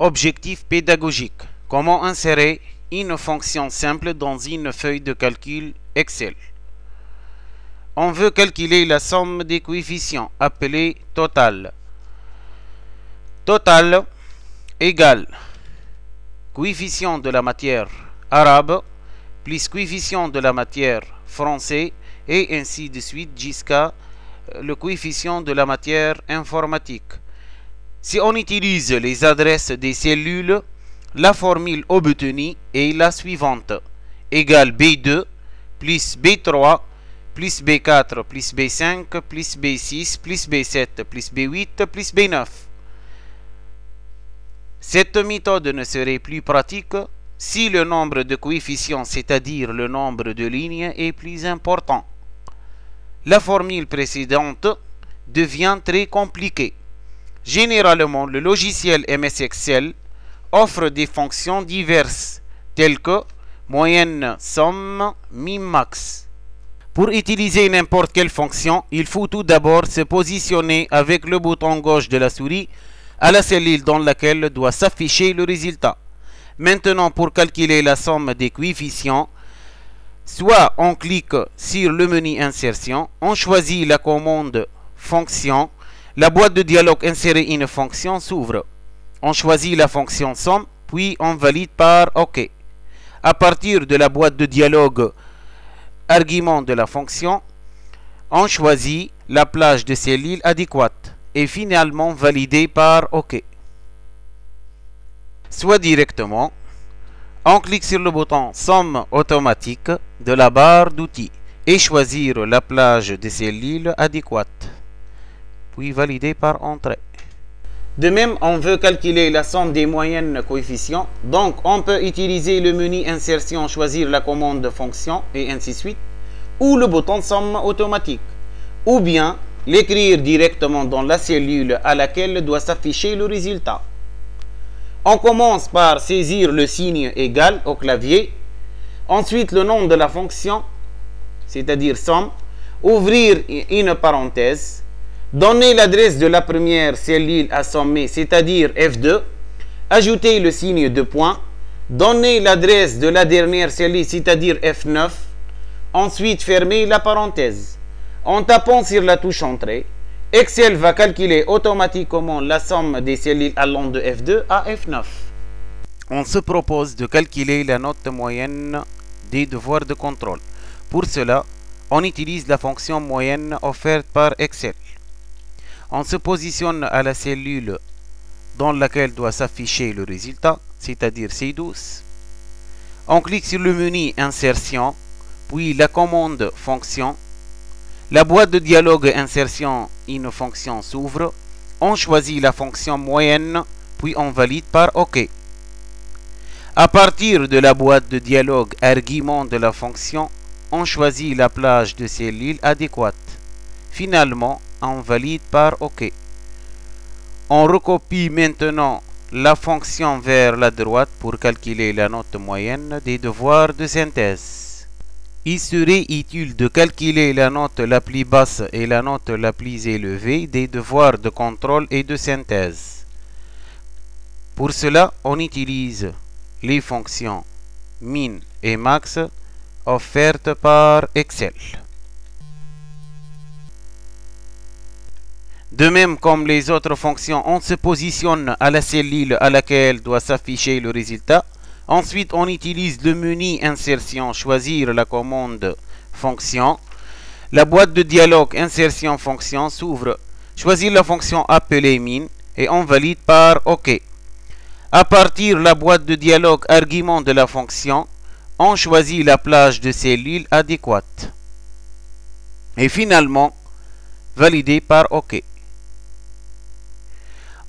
Objectif pédagogique. Comment insérer une fonction simple dans une feuille de calcul Excel. On veut calculer la somme des coefficients appelée total. Total égale coefficient de la matière arabe plus coefficient de la matière français et ainsi de suite jusqu'à le coefficient de la matière informatique. Si on utilise les adresses des cellules, la formule obtenue est la suivante. Égale B2 plus B3 plus B4 plus B5 plus B6 plus B7 plus B8 plus B9. Cette méthode ne serait plus pratique si le nombre de coefficients, c'est-à-dire le nombre de lignes, est plus important. La formule précédente devient très compliquée. Généralement, le logiciel MS Excel offre des fonctions diverses, telles que moyenne, somme, min, max. Pour utiliser n'importe quelle fonction, il faut tout d'abord se positionner avec le bouton gauche de la souris à la cellule dans laquelle doit s'afficher le résultat. Maintenant, pour calculer la somme des coefficients, soit on clique sur le menu Insertion, on choisit la commande Fonction, la boîte de dialogue Insérer une fonction s'ouvre. On choisit la fonction somme, puis on valide par OK. À partir de la boîte de dialogue Argument de la fonction, on choisit la plage de cellules adéquate et finalement validé par OK. Soit directement, on clique sur le bouton Somme automatique de la barre d'outils et choisir la plage de cellules adéquate, puis valider par Entrée. De même, on veut calculer la somme des moyennes coefficients, donc on peut utiliser le menu Insertion, choisir la commande de fonction et ainsi de suite, ou le bouton Somme automatique, ou bien l'écrire directement dans la cellule à laquelle doit s'afficher le résultat. On commence par saisir le signe égal au clavier, ensuite le nom de la fonction, c'est-à-dire somme, ouvrir une parenthèse, donner l'adresse de la première cellule à sommer, c'est-à-dire F2, ajouter le signe de point, donner l'adresse de la dernière cellule, c'est-à-dire F9, ensuite fermer la parenthèse. En tapant sur la touche Entrée, Excel va calculer automatiquement la somme des cellules allant de F2 à F9. On se propose de calculer la note moyenne des devoirs de contrôle. Pour cela, on utilise la fonction moyenne offerte par Excel. On se positionne à la cellule dans laquelle doit s'afficher le résultat, c'est-à-dire C12. On clique sur le menu Insertion, puis la commande Fonction. La boîte de dialogue Insertion une fonction s'ouvre. On choisit la fonction moyenne, puis on valide par OK. À partir de la boîte de dialogue Argument de la fonction, on choisit la plage de cellules adéquate. Finalement, on valide par OK. On recopie maintenant la fonction vers la droite pour calculer la note moyenne des devoirs de synthèse. Il serait utile de calculer la note la plus basse et la note la plus élevée des devoirs de contrôle et de synthèse. Pour cela, on utilise les fonctions min et max offertes par Excel. De même comme les autres fonctions, on se positionne à la cellule à laquelle doit s'afficher le résultat. Ensuite, on utilise le menu Insertion, choisir la commande Fonction. La boîte de dialogue Insertion Fonction s'ouvre. Choisir la fonction appelée min et on valide par OK. À partir de la boîte de dialogue Argument de la fonction, on choisit la plage de cellules adéquate. Et finalement, validé par OK.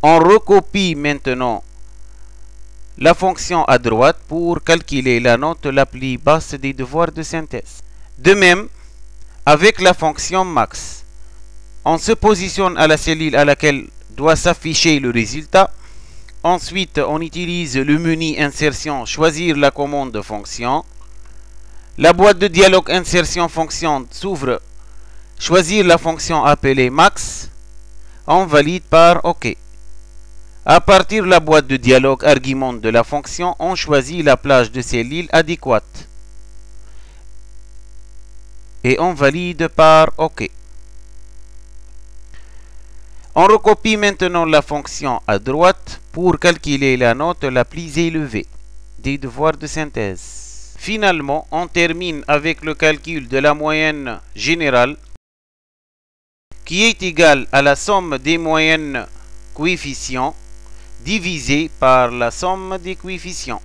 On recopie maintenant la fonction à droite pour calculer la note la plus basse des devoirs de synthèse. De même, avec la fonction max, on se positionne à la cellule à laquelle doit s'afficher le résultat. Ensuite, on utilise le menu Insertion, choisir la commande fonction. La boîte de dialogue Insertion fonction s'ouvre. Choisir la fonction appelée max. On valide par OK. À partir de la boîte de dialogue argument de la fonction, on choisit la plage de cellule adéquate. Et on valide par OK. On recopie maintenant la fonction à droite pour calculer la note la plus élevée des devoirs de synthèse. Finalement, on termine avec le calcul de la moyenne générale qui est égale à la somme des moyennes coefficients divisé par la somme des coefficients.